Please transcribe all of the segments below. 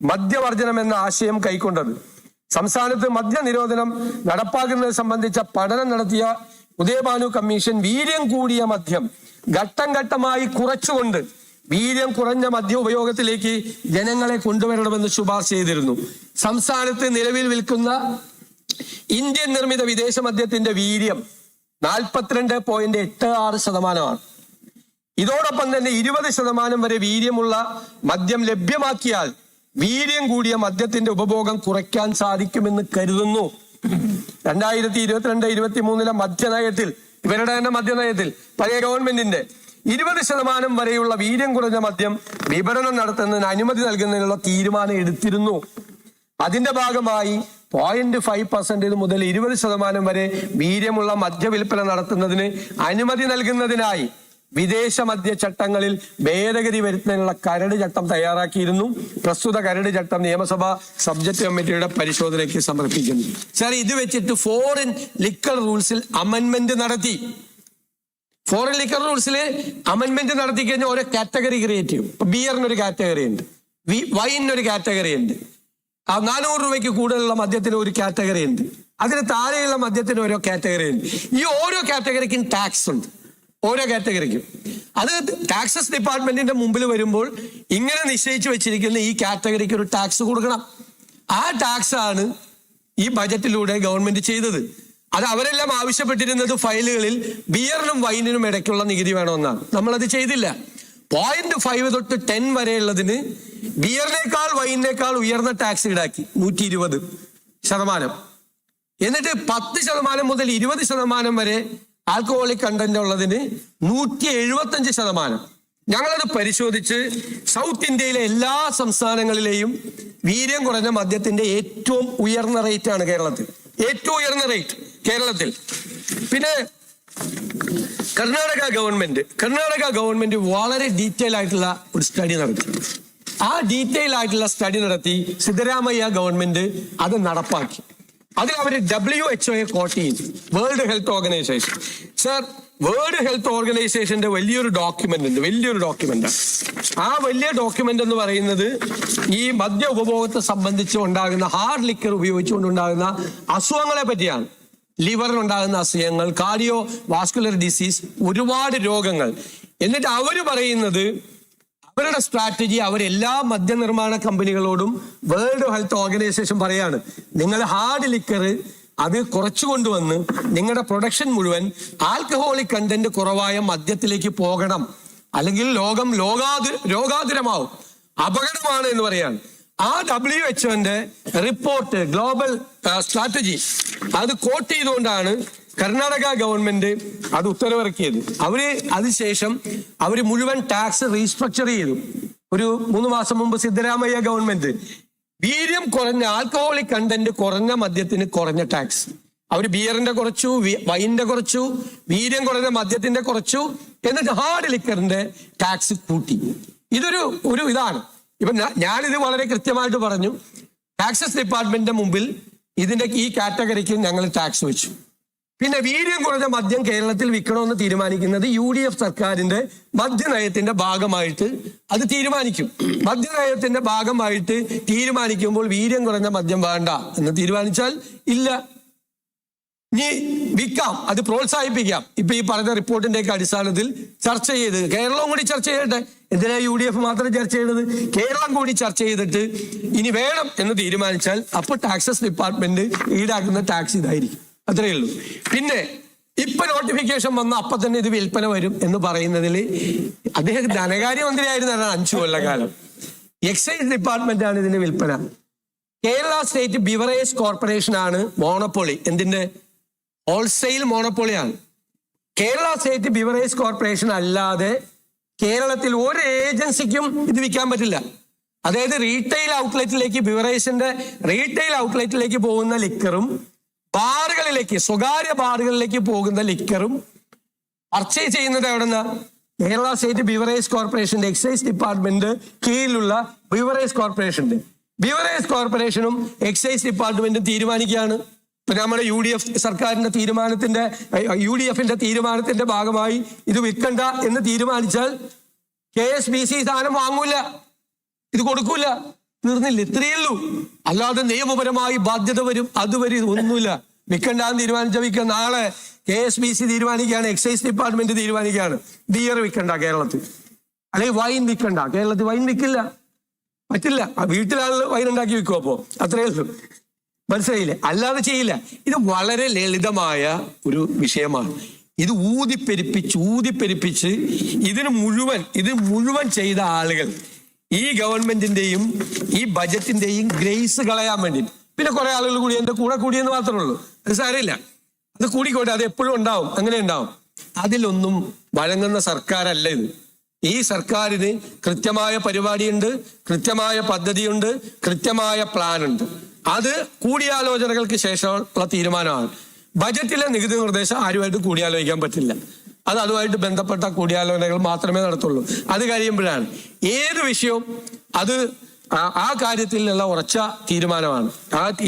മദ്യവർജനം എന്ന ആശയം കൈക്കൊണ്ടത്. സംസ്ഥാനത്ത് മദ്യനിരോധനം നടപ്പാക്കുന്നത് സംബന്ധിച്ച പഠനം നടത്തിയ ഉദയഭാനു കമ്മീഷൻ വീര്യം കൂടിയ മദ്യം ഘട്ടം ഘട്ടമായി കുറച്ചുകൊണ്ട് വീര്യം കുറഞ്ഞ മദ്യ ഉപയോഗത്തിലേക്ക് ജനങ്ങളെ കൊണ്ടുവരണമെന്ന് ശുപാർശ ചെയ്തിരുന്നു. സംസ്ഥാനത്ത് നിലവിൽ വിൽക്കുന്ന ഇന്ത്യൻ നിർമ്മിത വിദേശ മദ്യത്തിന്റെ വീര്യം 42.86%. ഇതോടൊപ്പം തന്നെ 20% വരെ വീര്യമുള്ള മദ്യം ലഭ്യമാക്കിയാൽ വീര്യം കൂടിയ മദ്യത്തിന്റെ ഉപഭോഗം കുറയ്ക്കാൻ സാധിക്കുമെന്ന് കരുതുന്നു. 2022-23 മദ്യനയത്തിൽ, ഇവരുടെ തന്നെ മദ്യനയത്തിൽ, പഴയ ഗവൺമെന്റിന്റെ 20% വരെയുള്ള വീര്യം കുറഞ്ഞ മദ്യം വിപണനം നടത്തുന്നതിന് അനുമതി നൽകുന്നതിനുള്ള തീരുമാനം എടുത്തിരുന്നു. അതിന്റെ ഭാഗമായി 0.5% മുതൽ 20% വരെ വീര്യമുള്ള മദ്യവിൽപ്പന നടത്തുന്നതിന് അനുമതി നൽകുന്നതിനായി വിദേശ മദ്യ ചട്ടങ്ങളിൽ ഭേദഗതി വരുത്തുന്നതിനുള്ള കരട് ചട്ടം തയ്യാറാക്കിയിരുന്നു. പ്രസ്തുത കരട് ചട്ടം നിയമസഭാ സബ്ജക്ട് കമ്മിറ്റിയുടെ പരിശോധനയ്ക്ക് സമർപ്പിക്കുന്നു. സാർ, ഇത് വെച്ചിട്ട് ഫോറിൻ ലിക്കർ റൂൾസിൽ അമെന്റ്മെന്റ് നടത്തി. ഫോറിൻ ലിക്കർ റൂൾസിൽ അമെന്റ്മെന്റ് നടത്തി കഴിഞ്ഞാൽ ഓരോ കാറ്റഗറി ക്രിയേറ്റ് ചെയ്യും. ഇപ്പൊ ബിയറിനൊരു കാറ്റഗറി ഉണ്ട്, വൈനിനൊരു കാറ്റഗറി ഉണ്ട്, 400 രൂപയ്ക്ക് കൂടുതലുള്ള മദ്യത്തിന് ഒരു കാറ്റഗറി ഉണ്ട്, അതിന് താഴെയുള്ള മദ്യത്തിന് ഓരോ കാറ്റഗറി ഉണ്ട്. ഈ ഓരോ കാറ്റഗറിക്കും ടാക്സ് ഉണ്ട്, ഓരോ കാറ്റഗറിക്കും. അത് ടാക്സസ് ഡിപ്പാർട്ട്മെന്റിന്റെ മുമ്പിൽ വരുമ്പോൾ ഇങ്ങനെ നിശ്ചയിച്ചു വെച്ചിരിക്കുന്ന ഈ കാറ്റഗറിക്ക് ഒരു ടാക്സ് കൊടുക്കണം. ആ ടാക്സ് ആണ് ഈ ബജറ്റിലൂടെ ഗവൺമെന്റ് ചെയ്തത്. അത് അവരെല്ലാം ആവശ്യപ്പെട്ടിരുന്നത് ഫയലുകളിൽ ബിയറിനും വൈനിനും ഇടയ്ക്കുള്ള നികുതി വേണമെന്നാണ്. നമ്മളത് ചെയ്തില്ല. 0.5 തൊട്ട് 10 വരെയുള്ളതിന് ബിയറിനേക്കാൾ വൈനിനേക്കാൾ ഉയർന്ന ടാക്സ് ഈടാക്കി 120%. എന്നിട്ട് 10% മുതൽ 20% വരെ ആൽക്കഹോളിക് കണ്ടന്റ് ഉള്ളതിന് 175%. ഞങ്ങളത് പരിശോധിച്ച് സൗത്ത് ഇന്ത്യയിലെ എല്ലാ സംസ്ഥാനങ്ങളിലെയും വീര്യം കുറഞ്ഞ മദ്യത്തിന്റെ ഏറ്റവും ഉയർന്ന റേറ്റ് ആണ് കേരളത്തിൽ. ഏറ്റവും ഉയർന്ന റേറ്റ് കേരളത്തിൽ. പിന്നെ കർണാടക ഗവൺമെന്റ് വളരെ ഡീറ്റെയിൽ ആയിട്ടുള്ള ഒരു സ്റ്റഡി നടത്തി. ആ ഡീറ്റെയിൽ ആയിട്ടുള്ള സ്റ്റഡി നടത്തി സിദ്ധരാമയ്യ ഗവൺമെന്റ് അത് നടപ്പാക്കി. അതിൽ അവർ WHO കോട്ട് ചെയ്തു, world health organisation. Sir, world health ഓർഗനൈസേഷന്റെ വലിയൊരു ഡോക്യുമെന്റാണ്. ആ വലിയ ഡോക്യുമെന്റ് എന്ന് പറയുന്നത് ഈ മദ്യ ഉപഭോഗത്തെ സംബന്ധിച്ച് ഉണ്ടാകുന്ന ഹാർഡ് ലിക്കർ ഉപയോഗിച്ചുകൊണ്ടുണ്ടാകുന്ന അസുഖങ്ങളെ പറ്റിയാണ്. ലിവറിനുണ്ടാകുന്ന അസുഖങ്ങൾ, കാർഡിയോ വാസ്കുലർ ഡിസീസ്, ഒരുപാട് രോഗങ്ങൾ. എന്നിട്ട് അവര് പറയുന്നത്, അവരുടെ സ്ട്രാറ്റജി, അവരെല്ലാ മദ്യനിർമ്മാണ കമ്പനികളോടും വേൾഡ് ഹെൽത്ത് ഓർഗനൈസേഷൻ പറയാണ്, നിങ്ങൾ ഹാർഡ് ലിക്കർ അത് കുറച്ചു കൊണ്ടുവന്ന് നിങ്ങളുടെ പ്രൊഡക്ഷൻ മുഴുവൻ ആൽക്കഹോളിക് കണ്ടന്റ് കുറവായ മദ്യത്തിലേക്ക് പോകണം, അല്ലെങ്കിൽ ലോകം രോഗാതുരമാവും, അപകടമാണ് എന്ന് പറയാണ്. ആ WHO റിപ്പോർട്ട്, ഗ്ലോബൽ സ്ട്രാറ്റജി, അത് കോട്ട് ചെയ്തുകൊണ്ടാണ് കർണാടക ഗവൺമെന്റ് അത് ഉത്തരവിറക്കിയത്. അതിനുശേഷം അവര് മുഴുവൻ ടാക്സ് റീസ്ട്രക്ചർ ചെയ്തു. ഒരു 3 മാസം മുമ്പ് സിദ്ധരാമയ്യ ഗവൺമെന്റ് വീര്യം കുറഞ്ഞ ആൽക്കഹോളിക് കണ്ടന്റ് കുറഞ്ഞ മദ്യത്തിന് കുറഞ്ഞ ടാക്സ്, അവര് ബിയറിന്റെ കുറച്ചു, വൈനിന്റെ കുറച്ചു, വീര്യം കുറഞ്ഞ മദ്യത്തിന്റെ കുറച്ചു, എന്നിട്ട് ഹാർഡ് ലിക്കറിന്റെ ടാക്സ് കൂട്ടി. ഇതൊരു ഇതാണ്. ഇപ്പൊ ഞാനിത് വളരെ കൃത്യമായിട്ട് പറഞ്ഞു. ടാക്സസ് ഡിപ്പാർട്ട്മെന്റിന്റെ മുമ്പിൽ ഈ കാറ്റഗറിക്ക് ഞങ്ങൾ ടാക്സ് വെച്ചു. പിന്നെ വീര്യം കുറഞ്ഞ മദ്യം കേരളത്തിൽ വിൽക്കണമെന്ന് തീരുമാനിക്കുന്നത് UDF സർക്കാരിന്റെ മദ്യനയത്തിന്റെ ഭാഗമായിട്ട് അത് തീരുമാനിക്കും. മദ്യനയത്തിന്റെ ഭാഗമായിട്ട് തീരുമാനിക്കുമ്പോൾ വീര്യം കുറഞ്ഞ മദ്യം വേണ്ട എന്ന് തീരുമാനിച്ചാൽ ഇല്ല, ഇനി വിൽക്കാം, അത് പ്രോത്സാഹിപ്പിക്കാം. ഇപ്പൊ ഈ പറഞ്ഞ റിപ്പോർട്ടിന്റെ ഒക്കെ അടിസ്ഥാനത്തിൽ ചർച്ച ചെയ്ത് കേരളവും കൂടി ചർച്ച ചെയ്യട്ടെ. എന്തിനാ UDF മാത്രം ചർച്ച ചെയ്തത്? കേരളം കൂടി ചർച്ച ചെയ്തിട്ട് ഇനി വേണം എന്ന് തീരുമാനിച്ചാൽ അപ്പോൾ ടാക്സസ് ഡിപ്പാർട്ട്മെന്റ് ഈടാക്കുന്ന ടാക്സ് ഇതായിരിക്കും. അത്രയേ ഉള്ളൂ. പിന്നെ ഇപ്പൊ നോട്ടിഫിക്കേഷൻ വന്ന അപ്പൊ തന്നെ ഇത് വിൽപ്പന വരും എന്ന് പറയുന്നതിൽ അദ്ദേഹം ധനകാര്യമന്ത്രിയായിരുന്നു 5 കൊല്ലക്കാലം. എക്സൈസ് ഡിപ്പാർട്ട്മെന്റ് ആണ് ഇതിന്റെ വിൽപ്പന. കേരള സ്റ്റേറ്റ് ബിവറേജ് കോർപ്പറേഷൻ ആണ് മോണോപ്പൊളി. എന്തിന്റെ? ഹോൾസെയിൽ മോണോപ്പൊളിയാണ്. കേരള സ്റ്റേറ്റ് ബിവറേജ് കോർപ്പറേഷൻ അല്ലാതെ കേരളത്തിൽ ഒരു ഏജൻസിക്കും ഇത് വിൽക്കാൻ പറ്റില്ല. അതായത് റീറ്റെയിൽ ഔട്ട്ലെറ്റിലേക്ക്, ബിവറേജിന്റെ റീറ്റെയിൽ ഔട്ട്ലെറ്റിലേക്ക് പോകുന്ന ലിക്കറും ബാറുകളിലേക്ക്, സ്വകാര്യ ബാറുകളിലേക്ക് പോകുന്ന ലിക്കറും പർച്ചേസ് ചെയ്യുന്നത് എവിടെന്നാ? കേരള സ്റ്റേറ്റ് ബിവറേജ് കോർപ്പറേഷന്റെ എക്സൈസ് ഡിപ്പാർട്ട്മെന്റ് കീഴിലുള്ള ബിവറേജ് കോർപ്പറേഷനും എക്സൈസ് ഡിപ്പാർട്ട്മെന്റും തീരുമാനിക്കുകയാണ്. ഇപ്പൊ നമ്മുടെ സർക്കാരിന്റെ UDFന്റെ തീരുമാനത്തിന്റെ ഭാഗമായി ഇത് വിൽക്കണ്ട എന്ന് തീരുമാനിച്ചാൽ KSBC സാധനം വാങ്ങൂല, ഇത് കൊടുക്കൂല. തീർന്നില്ല, ഇത്രയേ ഉള്ളൂ. അല്ലാതെ നിയമപരമായി ബാധ്യത വരും, അത് വരും, ഒന്നുമില്ല. വിൽക്കണ്ടാന്ന് തീരുമാനിച്ച വിൽക്കുക. നാളെ KSBC തീരുമാനിക്കുകയാണ്, എക്സൈസ് ഡിപ്പാർട്ട്മെന്റ് തീരുമാനിക്കുകയാണ് ബിയർ വിൽക്കണ്ട കേരളത്തിൽ, അല്ലെങ്കിൽ വൈൻ വിൽക്കണ്ട കേരളത്തിൽ. വൈൻ വിൽക്കില്ല, പറ്റില്ല. വീട്ടിലാളുകൾ വൈൻ ഉണ്ടാക്കി വിൽക്കും. അപ്പോ അത്രയേ ഉള്ളൂ. മനസ്സിലായില്ലേ? അല്ലാതെ ചെയ്യില്ല. ഇത് വളരെ ലളിതമായ ഒരു വിഷയമാണ്. ഇത് ഊതിപ്പെരിപ്പിച്ച് ഇത് മുഴുവൻ ചെയ്ത ആളുകൾ ഈ ഗവൺമെന്റിന്റെയും ഈ ബജറ്റിന്റെയും ഗ്രേസ് കളയാൻ വേണ്ടി. പിന്നെ കുറെ ആളുകൾ കൂടി എന്റെ കൂടെ കൂടിയെന്ന് മാത്രമേ ഉള്ളൂ. അത് സാരമില്ല, അത് കൂടിക്കോട്ടെ, അത് എപ്പോഴും ഉണ്ടാവും, അങ്ങനെ ഉണ്ടാവും. അതിലൊന്നും വഴങ്ങുന്ന സർക്കാരല്ല ഇത്. ഈ സർക്കാരിന് കൃത്യമായ പരിപാടിയുണ്ട്, കൃത്യമായ പദ്ധതിയുണ്ട്, കൃത്യമായ പ്ലാൻ ഉണ്ട്. അത് കൂടിയാലോചനകൾക്ക് ശേഷമുള്ള തീരുമാനമാണ്. ബജറ്റിലെ നികുതി നിർദ്ദേശം ആരുമായിട്ട് കൂടിയാലോചിക്കാൻ പറ്റില്ല. അതുമായിട്ട് ബന്ധപ്പെട്ട കൂടിയാലോചനകൾ മാത്രമേ നടത്തുള്ളൂ. അത് കഴിയുമ്പോഴാണ് ഏത് വിഷയവും അത് ആ കാര്യത്തിലുള്ള ഉറച്ച തീരുമാനമാണ്.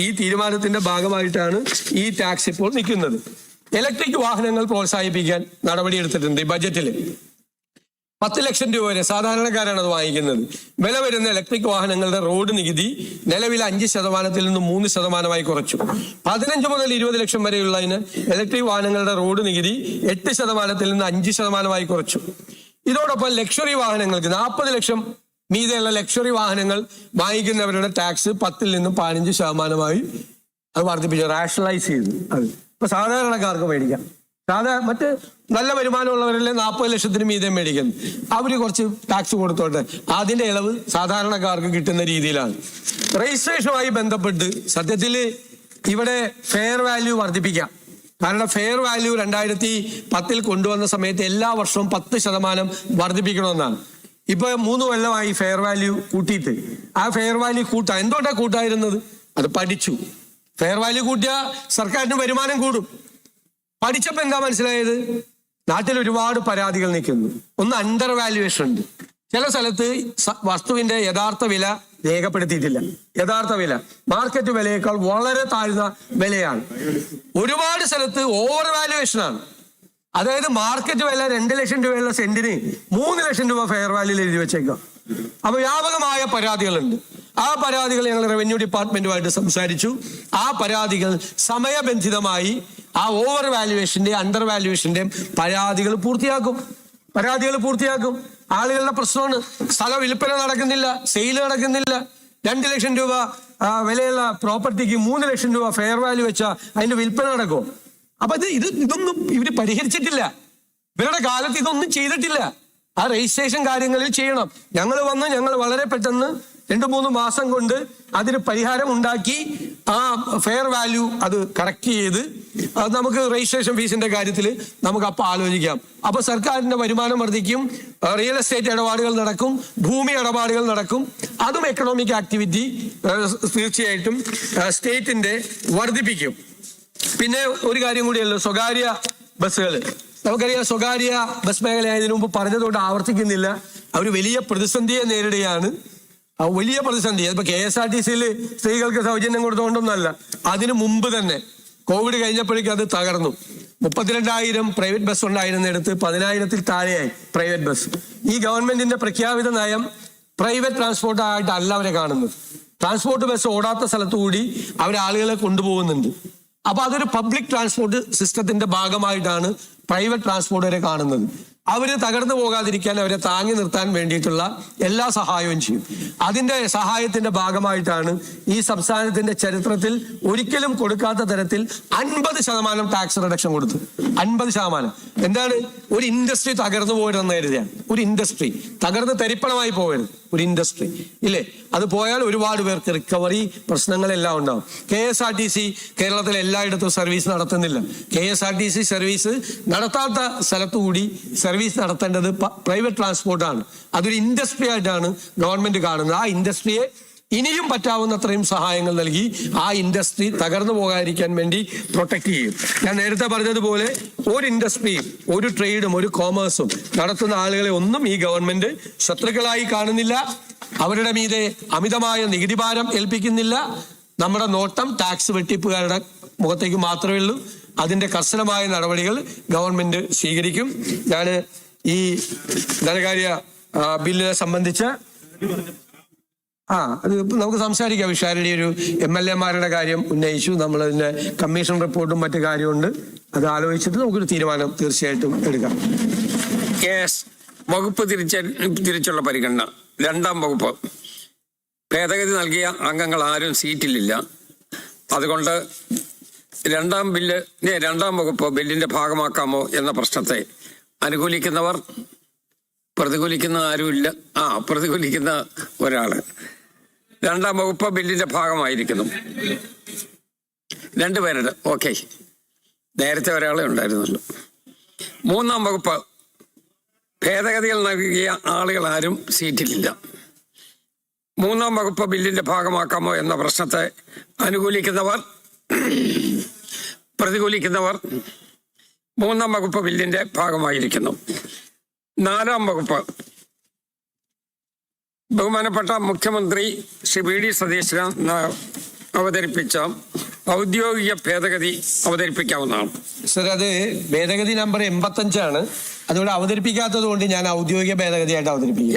ഈ തീരുമാനത്തിന്റെ ഭാഗമായിട്ടാണ് ഈ ടാക്സ് ഇപ്പോൾ നിൽക്കുന്നത്. ഇലക്ട്രിക് വാഹനങ്ങൾ പ്രോത്സാഹിപ്പിക്കാൻ നടപടിയെടുത്തിട്ടുണ്ട് ഈ ബജറ്റിൽ. 10 ലക്ഷം രൂപ വരെ സാധാരണക്കാരാണ് അത് വാങ്ങിക്കുന്നത്. വില വരുന്ന ഇലക്ട്രിക് വാഹനങ്ങളുടെ റോഡ് നികുതി നിലവിലെ 5% നിന്ന് 3% കുറച്ചു. 15 മുതൽ 20 ലക്ഷം വരെയുള്ളതിന് ഇലക്ട്രിക് വാഹനങ്ങളുടെ റോഡ് നികുതി 8% നിന്ന് 5% കുറച്ചു. ഇതോടൊപ്പം ലക്ഷറി വാഹനങ്ങൾക്ക് 40 ലക്ഷം മീതെയുള്ള ലക്ഷറി വാഹനങ്ങൾ വാങ്ങിക്കുന്നവരുടെ ടാക്സ് 10 നിന്നും 15% അത് വർദ്ധിപ്പിച്ചു, റാഷണലൈസ് ചെയ്തു. അത് ഇപ്പൊ സാധാരണക്കാർക്ക് മേടിക്കാം. മറ്റ് നല്ല വരുമാനമുള്ളവരല്ലേ 40 ലക്ഷത്തിന് മീതെ മേടിക്കുന്നത്, അവര് കുറച്ച് ടാക്സ് കൊടുത്തോട്ടെ. അതിന്റെ ഇളവ് സാധാരണക്കാർക്ക് കിട്ടുന്ന രീതിയിലാണ്. രജിസ്ട്രേഷനുമായി ബന്ധപ്പെട്ട് സത്യത്തിൽ ഇവിടെ ഫെയർ വാല്യൂ വർദ്ധിപ്പിക്കാം. കാരണം ഫെയർ വാല്യൂ 2010 കൊണ്ടുവന്ന സമയത്ത് എല്ലാ വർഷവും 10% വർദ്ധിപ്പിക്കണമെന്നാണ്. ഇപ്പൊ 3 കൊല്ലമായി ഫെയർ വാല്യൂ കൂട്ടിയിട്ട്. ആ ഫെയർ വാല്യൂ എന്തുകൊണ്ടാണ് കൂട്ടായിരുന്നത്? അത് പഠിച്ചു. ഫെയർ വാല്യൂ കൂട്ടിയ സർക്കാരിന് വരുമാനം കൂടും. പഠിച്ചപ്പോ എന്താ മനസ്സിലായത്? നാട്ടിൽ ഒരുപാട് പരാതികൾ നിൽക്കുന്നു. ഒന്ന്, അണ്ടർ വാല്യുവേഷൻ ഉണ്ട്. ചില സ്ഥലത്ത് വസ്തുവിന്റെ യഥാർത്ഥ വില രേഖപ്പെടുത്തിയിട്ടില്ല. യഥാർത്ഥ വില മാർക്കറ്റ് വിലയേക്കാൾ വളരെ താഴ്ന്ന വിലയാണ്. ഒരുപാട് സ്ഥലത്ത് ഓവർ വാല്യുവേഷനാണ്. അതായത് മാർക്കറ്റ് വില 2 ലക്ഷം രൂപയുള്ള സെന്റിന് 3 ലക്ഷം രൂപ ഫെയർ വാല്യൂയിൽ എഴുതി വെച്ചേക്കാം. അപ്പൊ വ്യാപകമായ പരാതികളുണ്ട്. ആ പരാതികൾ ഞങ്ങൾ റവന്യൂ ഡിപ്പാർട്ട്മെന്റുമായിട്ട് സംസാരിച്ചു. ആ പരാതികൾ സമയബന്ധിതമായി ആ ഓവർ വാല്യുവേഷന്റെ അണ്ടർ വാല്യുവേഷന്റെയും പരാതികൾ പൂർത്തിയാക്കും. ആളുകളുടെ പ്രശ്നമാണ്. സ്ഥല വിൽപ്പന നടക്കുന്നില്ല, സെയിൽ നടക്കുന്നില്ല. 2 ലക്ഷം രൂപ വിലയുള്ള പ്രോപ്പർട്ടിക്ക് 3 ലക്ഷം രൂപ ഫെയർ വാല്യൂ വെച്ചാൽ അതിന്റെ വിൽപ്പന നടക്കും. അപ്പൊ ഇതൊന്നും ഇവര് പരിഹരിച്ചിട്ടില്ല. ഇവരുടെ കാലത്ത് ഇതൊന്നും ചെയ്തിട്ടില്ല. ആ രജിസ്ട്രേഷൻ കാര്യങ്ങളിൽ ചെയ്യണം. ഞങ്ങൾ വളരെ പെട്ടെന്ന് 2-3 മാസം കൊണ്ട് അതിന് പരിഹാരം ഉണ്ടാക്കി ആ ഫെയർ വാല്യൂ അത് കറക്റ്റ് ചെയ്ത് നമുക്ക് രജിസ്ട്രേഷൻ ഫീസിന്റെ കാര്യത്തിൽ നമുക്ക് അപ്പം ആലോചിക്കാം. അപ്പൊ സർക്കാരിന്റെ വരുമാനം വർദ്ധിക്കും, റിയൽ എസ്റ്റേറ്റ് ഇടപാടുകൾ നടക്കും, ഭൂമി ഇടപാടുകൾ നടക്കും. അതും എക്കണോമിക് ആക്ടിവിറ്റി തീർച്ചയായിട്ടും സ്റ്റേറ്റിന്റെ വർദ്ധിപ്പിക്കും. പിന്നെ ഒരു കാര്യം കൂടിയല്ലോ, സ്വകാര്യ ബസ്സുകൾ. നമുക്കറിയാം, സ്വകാര്യ ബസ് മേഖല ഇതിനു മുമ്പ് പറഞ്ഞതുകൊണ്ട് ആവർത്തിക്കുന്നില്ല. അവർ വലിയ പ്രതിസന്ധിയെ നേരിടുകയാണ്. വലിയ പ്രതിസന്ധി. ഇപ്പൊ KSRTCയിൽ സ്ത്രീകൾക്ക് സൗജന്യം കൊടുത്തുകൊണ്ടൊന്നല്ല, അതിനു മുമ്പ് തന്നെ കോവിഡ് കഴിഞ്ഞപ്പോഴേക്കും അത് തകർന്നു. 32,000 പ്രൈവറ്റ് ബസ് ഉണ്ടായിരുന്നിടത്ത് 10,000-ൽ താഴെയായി പ്രൈവറ്റ് ബസ്. ഈ ഗവൺമെന്റിന്റെ പ്രഖ്യാപിത നയം പ്രൈവറ്റ് ട്രാൻസ്പോർട്ട് ആയിട്ടല്ല അവരെ കാണുന്നത്. ട്രാൻസ്പോർട്ട് ബസ് ഓടാത്ത സ്ഥലത്തുകൂടി അവർ ആളുകളെ കൊണ്ടുപോകുന്നുണ്ട്. അപ്പൊ അതൊരു പബ്ലിക് ട്രാൻസ്പോർട്ട് സിസ്റ്റത്തിന്റെ ഭാഗമായിട്ടാണ് പ്രൈവറ്റ് ട്രാൻസ്പോർട്ട് വരെ കാണുന്നത്. അവര് തകർന്നു പോകാതിരിക്കാൻ അവരെ താങ്ങി നിർത്താൻ വേണ്ടിയിട്ടുള്ള എല്ലാ സഹായവും ചെയ്യും. അതിന്റെ സഹായത്തിന്റെ ഭാഗമായിട്ടാണ് ഈ സംസ്ഥാനത്തിന്റെ ചരിത്രത്തിൽ ഒരിക്കലും കൊടുക്കാത്ത തരത്തിൽ 50% ടാക്സ് റിഡക്ഷൻ കൊടുത്തു. 50%. എന്താണ്? ഒരു ഇൻഡസ്ട്രി തകർന്നു പോയതെന്ന് കരുതിയാണ്. ഒരു ഇൻഡസ്ട്രി തകർന്ന് തരിപ്പണമായി പോകരുത്. ഒരു ഇൻഡസ്ട്രി ഇല്ലേ, അത് പോയാൽ ഒരുപാട് പേർക്ക് റിക്കവറി പ്രശ്നങ്ങളെല്ലാം ഉണ്ടാവും. KSRTC കേരളത്തിലെ എല്ലായിടത്തും സർവീസ് നടത്തുന്നില്ല. KSRTC സർവീസ് നടത്താത്ത സ്ഥലത്തുകൂടി സർവീസ് നടത്തേണ്ടത് പ്രൈവറ്റ് ട്രാൻസ്പോർട്ടാണ്. അതൊരു ഇൻഡസ്ട്രി ആയിട്ടാണ് ഗവൺമെന്റ് കാണുന്നത്. ആ ഇൻഡസ്ട്രിയെ ഇനിയും പറ്റാവുന്നത്രയും സഹായങ്ങൾ നൽകി ആ ഇൻഡസ്ട്രി തകർന്നു പോകാതിരിക്കാൻ വേണ്ടി പ്രൊട്ടക്ട് ചെയ്യും. ഞാൻ നേരത്തെ പറഞ്ഞതുപോലെ ഒരു ഇൻഡസ്ട്രിയും ഒരു ട്രേഡും ഒരു കോമേഴ്സും നടത്തുന്ന ആളുകളെ ഒന്നും ഈ ഗവൺമെന്റ് ശത്രുക്കളായി കാണുന്നില്ല. അവരുടെ മീതെ അമിതമായ നികുതി ഭാരം ഏൽപ്പിക്കുന്നില്ല. നമ്മുടെ നോട്ടം ടാക്സ് വെട്ടിപ്പുകാരുടെ മുഖത്തേക്ക് മാത്രമേ ഉള്ളൂ. അതിന്റെ കർശനമായ നടപടികൾ ഗവൺമെന്റ് സ്വീകരിക്കും. ഞാൻ ഈ ധനകാര്യ ബില്ലിനെ സംബന്ധിച്ച് അത് നമുക്ക് സംസാരിക്കാം. വിഷാരടി ഒരു MLA-മാരുടെ കാര്യം ഉന്നയിച്ചു. നമ്മൾ അതിന്റെ കമ്മീഷൻ റിപ്പോർട്ടും മറ്റു കാര്യമുണ്ട്. അത് ആലോചിച്ചിട്ട് നമുക്കൊരു തീരുമാനം തീർച്ചയായിട്ടും എടുക്കാം. വകുപ്പ് തിരിച്ചുള്ള പരിഗണന. 2-ാം വകുപ്പ് ഭേദഗതി നൽകിയ അംഗങ്ങൾ ആരും സീറ്റിലില്ല. അതുകൊണ്ട് 2-ാം വകുപ്പ് ബില്ലിന്റെ ഭാഗമാക്കാമോ എന്ന പ്രശ്നത്തെ അനുകൂലിക്കുന്നവർ, പ്രതികൂലിക്കുന്ന ആരുമില്ല. പ്രതികൂലിക്കുന്ന ഒരാള്. 2-ാം വകുപ്പ് ബില്ലിന്റെ ഭാഗമായിരിക്കുന്നു. 2 പേരുടെ ഓക്കെ. നേരത്തെ ഒരാളെ ഉണ്ടായിരുന്നുള്ളൂ. 3-ാം വകുപ്പ് ഭേദഗതികൾ നൽകിയ ആളുകൾ ആരും സീറ്റിലില്ല. 3-ാം വകുപ്പ് ബില്ലിന്റെ ഭാഗമാക്കാമോ എന്ന പ്രശ്നത്തെ അനുകൂലിക്കുന്നവർ, പ്രതികൂലിക്കുന്നവർ 3-ാം വകുപ്പ് ബില്ലിന്റെ ഭാഗമായിരിക്കുന്നു. 4-ാം വകുപ്പ് ബഹുമാനപ്പെട്ട മുഖ്യമന്ത്രി ശ്രീ VD സതീശൻ അവതരിപ്പിച്ച ഔദ്യോഗിക ഭേദഗതി അവതരിപ്പിക്കാവുന്നതാണ്. സർ, അത് ഭേദഗതി നമ്പർ 85 അതുകൊണ്ട് അവതരിപ്പിക്കാത്തത് കൊണ്ട് ഞാൻ ഔദ്യോഗിക ഭേദഗതിയായിട്ട് അവതരിപ്പിക്കും.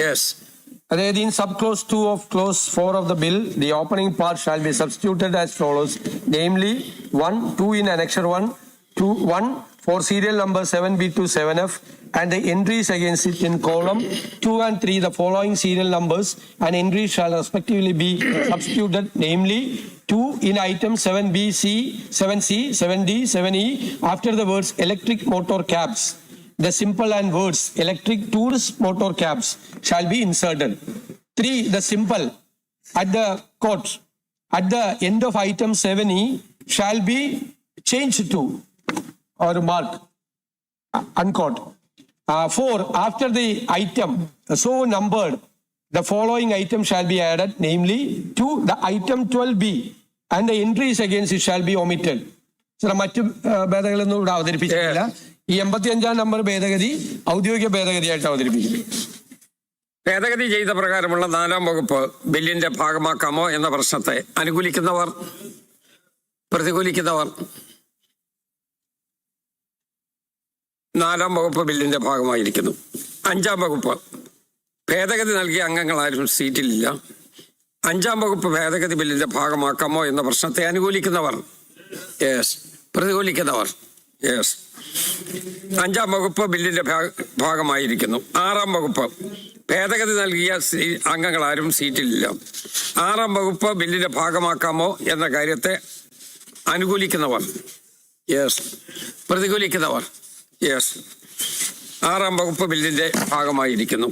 അതായത് in subclause 2 of clause 4 of the bill, the opening part shall be substituted as follows, namely 1, 2 in annexure 1, 2, 1 for serial number 7B to 7F and the entries against it in column 2 and 3, the following serial numbers and entries shall respectively be substituted, namely 2 in item 7B, C, 7C, 7D, 7E after the words electric motor cabs, the simple and words electric tourist motor cabs shall be inserted. 3, the simple at the quote at the end of item 7E shall be changed to or mark unquote. 4, after the item so numbered, the following item shall be added, namely to the item 12B and the entries against it shall be omitted. മറ്റു ഭേദഗതികളൊന്നും ഇവിടെ അവതരിപ്പിച്ചിട്ടില്ല. ഈ 85-ാം number ഭേദഗതി ഔദ്യോഗിക ഭേദഗതിയായിട്ട് അവതരിപ്പിക്കും. ഭേദഗതി ചെയ്ത പ്രകാരമുള്ള 4-ാം വകുപ്പ് ബില്ലിന്റെ ഭാഗമാക്കാമോ എന്ന പ്രശ്നത്തെ അനുകൂലിക്കുന്നവർ, പ്രതികൂലിക്കുന്നവർ 4-ാം വകുപ്പ് ബില്ലിന്റെ ഭാഗമായിരിക്കുന്നു. 5-ാം വകുപ്പ് ഭേദഗതി നൽകിയ അംഗങ്ങൾ ആരും സീറ്റിലില്ല. 5-ാം വകുപ്പ് ഭേദഗതി ബില്ലിന്റെ ഭാഗമാക്കാമോ എന്ന പ്രശ്നത്തെ അനുകൂലിക്കുന്നവർ, പ്രതികൂലിക്കുന്നവർ 5-ാം വകുപ്പ് ബില്ലിന്റെ ഭാഗമായിരിക്കുന്നു. 6-ാം വകുപ്പ് ഭേദഗതി നൽകിയ അംഗങ്ങൾ ആരും സീറ്റിലില്ല. 6-ാം വകുപ്പ് ബില്ലിന്റെ ഭാഗമാക്കാമോ എന്ന കാര്യത്തെ അനുകൂലിക്കുന്നവർ, പ്രതികൂലിക്കുന്നവർ 6-ാം വകുപ്പ് ബില്ലിന്റെ ഭാഗമായിരിക്കുന്നു.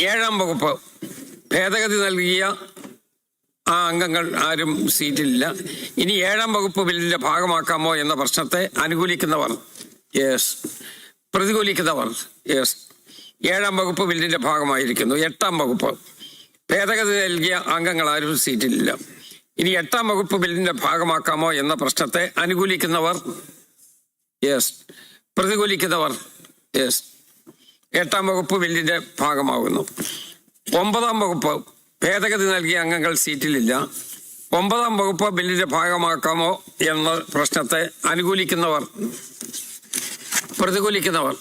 7-ാം വകുപ്പ് ഭേദഗതി നൽകിയ അംഗങ്ങൾ ആരും സീറ്റിലില്ല. ഇനി 7-ാം വകുപ്പ് ബില്ലിന്റെ ഭാഗമാക്കാമോ എന്ന പ്രശ്നത്തെ അനുകൂലിക്കുന്നവർ, പ്രതികൂലിക്കുന്നവർ 7-ാം വകുപ്പ് ബില്ലിന്റെ ഭാഗമായിരിക്കുന്നു. 8-ാം വകുപ്പ് ഭേദഗതി നൽകിയ അംഗങ്ങൾ ആരും സീറ്റിലില്ല. ഇനി 8-ാം വകുപ്പ് ബില്ലിന്റെ ഭാഗമാക്കാമോ എന്ന പ്രശ്നത്തെ അനുകൂലിക്കുന്നവർ, പ്രതികൂലിക്കുന്നവർ 8-ാം വകുപ്പ് ബില്ലിന്റെ ഭാഗമാകുന്നു. 9-ാം വകുപ്പ് ഭേദഗതി നൽകിയ അംഗങ്ങൾ സീറ്റിലില്ല. 9-ാം വകുപ്പ് ബില്ലിന്റെ ഭാഗമാക്കാമോ എന്ന പ്രശ്നത്തെ അനുകൂലിക്കുന്നവർ, പ്രതികൂലിക്കുന്നവർ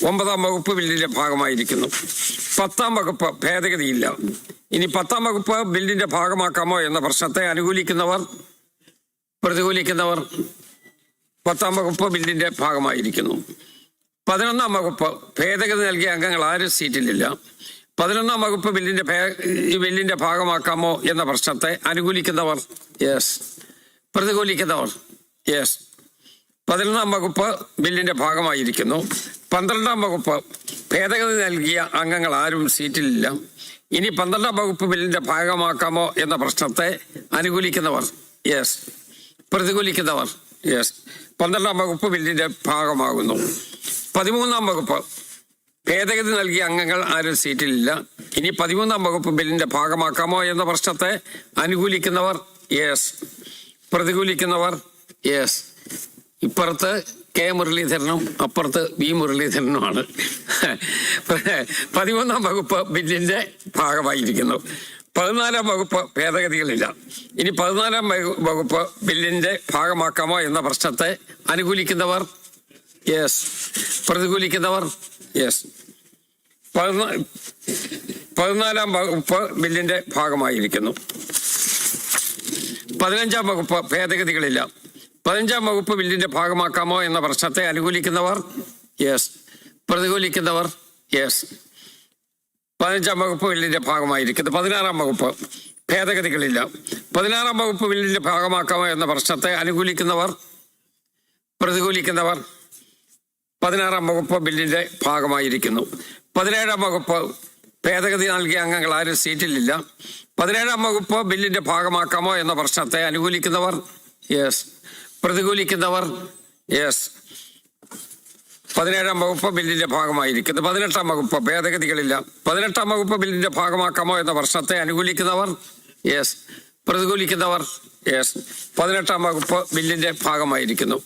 9-ാം വകുപ്പ് ബില്ലിന്റെ ഭാഗമായിരിക്കുന്നു. 10-ാം വകുപ്പ് ഭേദഗതിയില്ല. ഇനി 10-ാം വകുപ്പ് ബില്ലിന്റെ ഭാഗമാക്കാമോ എന്ന പ്രശ്നത്തെ അനുകൂലിക്കുന്നവർ, പ്രതികൂലിക്കുന്നവർ 10-ാം വകുപ്പ് ബില്ലിന്റെ ഭാഗമായിരിക്കുന്നു. 11-ാം വകുപ്പ് ഭേദഗതി നൽകിയ അംഗങ്ങൾ ആരും സീറ്റിലില്ല. 11-ാം വകുപ്പ് ബില്ലിന്റെ ഭാഗമാക്കാമോ എന്ന പ്രശ്നത്തെ അനുകൂലിക്കുന്നവർ, പ്രതികൂലിക്കുന്നവർ 11-ാം വകുപ്പ് ബില്ലിന്റെ ഭാഗമായിരിക്കുന്നു. 12-ാം വകുപ്പ് ഭേദഗതി നൽകിയ അംഗങ്ങൾ ആരും സീറ്റിലില്ല. ഇനി 12-ാം വകുപ്പ് ബില്ലിന്റെ ഭാഗമാക്കാമോ എന്ന പ്രശ്നത്തെ അനുകൂലിക്കുന്നവർ, പ്രതികൂലിക്കുന്നവർ 12-ാം വകുപ്പ് ബില്ലിന്റെ ഭാഗമാകുന്നു. 13-ാം വകുപ്പ് ഭേദഗതി നൽകിയ അംഗങ്ങൾ ആരും സീറ്റിലില്ല. ഇനി 13-ാം വകുപ്പ് ബില്ലിന്റെ ഭാഗമാക്കാമോ എന്ന പ്രശ്നത്തെ അനുകൂലിക്കുന്നവർ, പ്രതികൂലിക്കുന്നവർ ഇപ്പുറത്ത് കെ മുരളീധരനും അപ്പുറത്ത് വി മുരളീധരനുമാണ്. 13-ാം വകുപ്പ് ബില്ലിന്റെ ഭാഗമായിരിക്കുന്നു. 14-ാം വകുപ്പ് ഭേദഗതികളില്ല. ഇനി 14-ാം വകുപ്പ് ബില്ലിന്റെ ഭാഗമാക്കാമോ എന്ന പ്രശ്നത്തെ അനുകൂലിക്കുന്നവർ, പ്രതികൂലിക്കുന്നവർ 14-ാം വകുപ്പ് ബില്ലിന്റെ ഭാഗമായിരിക്കുന്നു. 15-ാം വകുപ്പ് ഭേദഗതികളില്ല. 15-ാം വകുപ്പ് ബില്ലിന്റെ ഭാഗമാക്കാമോ എന്ന പ്രശ്നത്തെ അനുകൂലിക്കുന്നവർ യെസ്, പ്രതികൂലിക്കുന്നവർ യെസ്. 15-ാം വകുപ്പ് ബില്ലിന്റെ ഭാഗമായിരിക്കുന്നു. 16-ാം വകുപ്പ് ഭേദഗതികളില്ല. 16-ാം വകുപ്പ് ബില്ലിന്റെ ഭാഗമാക്കാമോ എന്ന പ്രശ്നത്തെ അനുകൂലിക്കുന്നവർ, പ്രതികൂലിക്കുന്നവർ 16-ാം വകുപ്പ് ബില്ലിന്റെ ഭാഗമായിരിക്കുന്നു. 17-ാം വകുപ്പ് ഭേദഗതി നൽകിയ അംഗങ്ങൾ ആരും സീറ്റിലില്ല. 17-ാം വകുപ്പ് ബില്ലിന്റെ ഭാഗമാക്കാമോ എന്ന പ്രശ്നത്തെ അനുകൂലിക്കുന്നവർ യെസ്, പ്രതികൂലിക്കുന്നവർ യെസ്. 17-ാം വകുപ്പ് ബില്ലിന്റെ ഭാഗമായിരിക്കുന്നു. 18-ാം വകുപ്പ് ഭേദഗതികളില്ല. 18-ാം വകുപ്പ് ബില്ലിന്റെ ഭാഗമാക്കാമോ എന്ന പ്രശ്നത്തെ അനുകൂലിക്കുന്നവർ യെസ്, പ്രതികൂലിക്കുന്നവർ യെസ്. 18-ാം വകുപ്പ് ബില്ലിന്റെ ഭാഗമായിരിക്കുന്നു.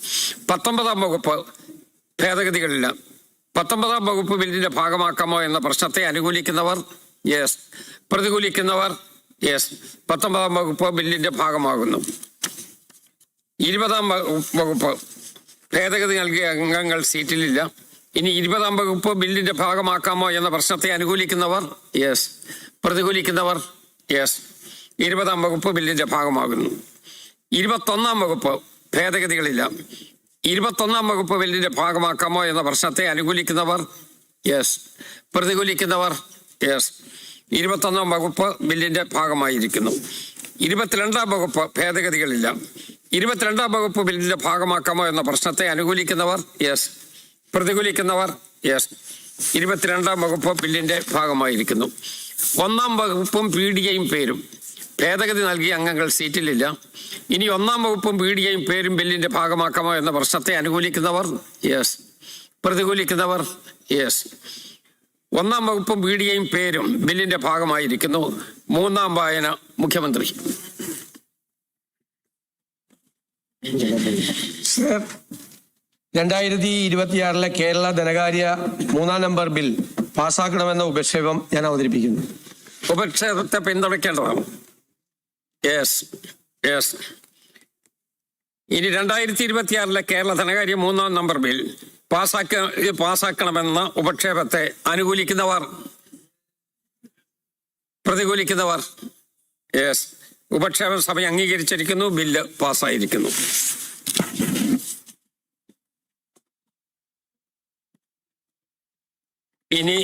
19-ാം വകുപ്പ് ഭേദഗതികളില്ല. 19-ാം വകുപ്പ് ബില്ലിന്റെ ഭാഗമാക്കാമോ എന്ന പ്രശ്നത്തെ അനുകൂലിക്കുന്നവർ യെസ്, പ്രതികൂലിക്കുന്നവർ യെസ്. 19-ാം വകുപ്പ് ബില്ലിന്റെ ഭാഗമാകുന്നു. 20-ാം വകുപ്പ് ഭേദഗതി നൽകിയ അംഗങ്ങൾ സീറ്റിലില്ല. ഇനി 20-ാം വകുപ്പ് ബില്ലിന്റെ ഭാഗമാക്കാമോ എന്ന പ്രശ്നത്തെ അനുകൂലിക്കുന്നവർ യെസ്, പ്രതികൂലിക്കുന്നവർ യെസ്. 20-ാം വകുപ്പ് ബില്ലിന്റെ ഭാഗമാകുന്നു. 21-ാം വകുപ്പ് ഭേദഗതികളില്ല. 21-ാം വകുപ്പ് ബില്ലിന്റെ ഭാഗമാക്കാമോ എന്ന പ്രശ്നത്തെ അനുകൂലിക്കുന്നവർ യെസ്, പ്രതികൂലിക്കുന്നവർ യെസ്. 21-ാം വകുപ്പ് ബില്ലിന്റെ ഭാഗമായിരിക്കുന്നു. 22-ാം വകുപ്പ് ഭേദഗതികളില്ല. 22-ാം വകുപ്പ് ബില്ലിന്റെ ഭാഗമാക്കാമോ എന്ന പ്രശ്നത്തെ അനുകൂലിക്കുന്നവർ യെസ്, പ്രതികൂലിക്കുന്നവർ യെസ്. 22-ാം വകുപ്പ് ബില്ലിന്റെ ഭാഗമായിരിക്കുന്നു. 1-ാം വകുപ്പും പീഡികയും പേരും ഭേദഗതി നൽകിയ അംഗങ്ങൾ സീറ്റിലില്ല. ഇനി 1-ാം വകുപ്പും പീഡികയും പേരും ബില്ലിന്റെ ഭാഗമാക്കാമോ എന്ന പ്രശ്നത്തെ അനുകൂലിക്കുന്നവർ യെസ്, പ്രതികൂലിക്കുന്നവർ യെസ്. 1-ാം വകുപ്പും പീഡികയും പേരും ബില്ലിന്റെ ഭാഗമായിരിക്കുന്നു. 3-ാം വായന മുഖ്യമന്ത്രി. സർ, 2026 കേരള ധനകാര്യ 3-ാം നമ്പർ ബിൽ പാസ്സാക്കണമെന്ന ഉപക്ഷേപം ഞാൻ അവതരിപ്പിക്കുന്നു. ഉപക്ഷേപത്തെ പിന്തുണയ്ക്കേണ്ടതാണ്. Yes yes. ഇനി 2026 കേരള ധനകാര്യ 3-ാം നമ്പർ ബിൽ പാസ്സാക്കണമെന്ന ഉപക്ഷേപത്തെ അനുകൂലിക്കുന്നവർ, പ്രതികൂലിക്കുന്നവർ യെസ്. ഉപക്ഷേപ സഭ അംഗീകരിച്ചിരിക്കുന്നു. ബില്ല് പാസ്സായിരിക്കുന്നു. ഇനി